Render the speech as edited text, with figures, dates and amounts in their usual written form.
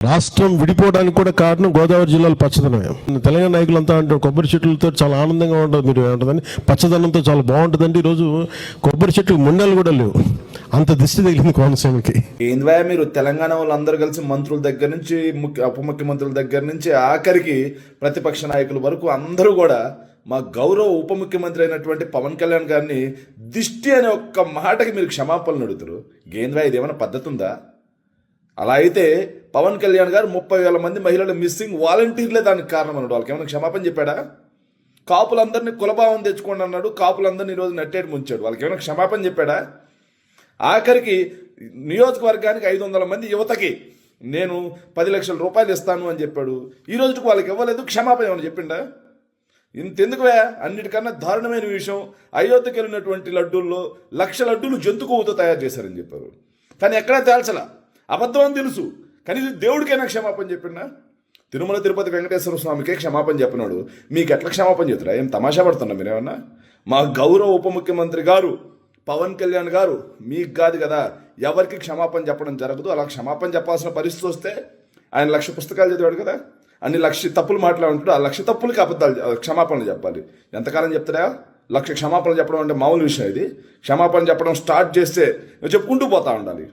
రాష్ట్రం విడిపోవడానికి కూడా కారణం గోదావరి జిల్లాలో పచ్చదనం. తెలంగాణ నాయకులంతా అంటారు కొబ్బరి చెట్లతో చాలా ఆనందంగా ఉంటుంది, మీరు ఏమంటుందని పచ్చదనంతో చాలా బాగుంటుందండి. ఈరోజు కొబ్బరి చెట్లు ముండలు కూడా లేవు, అంత దిష్టి తగిలింది కోనసీమకి. ఏంద్వా మీరు తెలంగాణ వాళ్ళందరూ కలిసి మంత్రుల దగ్గర నుంచి ఉప ముఖ్యమంత్రుల దగ్గర నుంచి ఆఖరికి ప్రతిపక్ష నాయకుల వరకు అందరూ కూడా మా గౌరవ ఉప ముఖ్యమంత్రి అయినటువంటి పవన్ కళ్యాణ్ గారిని దిష్టి అనే ఒక్క మాటకి మీరు క్షమాపణలు అడుగుతారు. ఏంద్వా ఇది ఏమైనా పద్ధతి ఉందా? అలా అయితే పవన్ కళ్యాణ్ గారు 30,000 మంది మహిళలు మిస్సింగ్ వాలంటీర్లే దానికి కారణం అన్నాడు. వాళ్ళకి ఏమైనా క్షమాపణ చెప్పాడా? కాపులందరినీ కులభావం తెచ్చుకోండి అన్నాడు, కాపులందరినీ ఈరోజు నెట్టేటి ముంచాడు. వాళ్ళకి ఏమైనా క్షమాపణ చెప్పాడా? ఆఖరికి నియోజకవర్గానికి 500 మంది యువతకి నేను 10 లక్షల రూపాయలు ఇస్తాను అని చెప్పాడు. ఈ రోజుకి వాళ్ళకి ఇవ్వలేదు, క్షమాపణ ఏమైనా చెప్పిండా? ఇంతెందుకువే, అన్నిటికన్నా దారుణమైన విషయం అయోధ్యకి వెళ్ళినటువంటి లడ్డూల్లో 1,00,000 లడ్డూలు జంతు కొవ్వుతో తయారు చేశారని చెప్పారు. కానీ ఎక్కడా తేల్చలా, అబద్ధం అని తెలుసు. కనీసం దేవుడికైనా క్షమాపణ చెప్పిండా? తిరుమల తిరుపతి వెంకటేశ్వర స్వామికే క్షమాపణ చెప్పినాడు, మీకు ఎట్లా క్షమాపణ చెప్తారా? ఏం తమాషా పడుతున్నా మీరేమన్నా? మా గౌరవ ఉప ముఖ్యమంత్రి గారు పవన్ కళ్యాణ్ గారు మీకు కాదు కదా ఎవరికి క్షమాపణ చెప్పడం జరగదు. అలా క్షమాపణ చెప్పాల్సిన పరిస్థితి వస్తే ఆయన 1,00,000 పుస్తకాలు చదివాడు కదా, అన్ని 1,00,000 తప్పులు మాట్లాడుంటాడు. ఆ 1,00,000 తప్పులకి అబద్ధాలు క్షమాపణలు చెప్పాలి. ఎంతకాలం చెప్తారా? 1,00,000 క్షమాపణలు చెప్పడం అంటే మామూలు విషయం ఇది. క్షమాపణ చెప్పడం స్టార్ట్ చేస్తే చెప్పుకుంటూ పోతా ఉండాలి.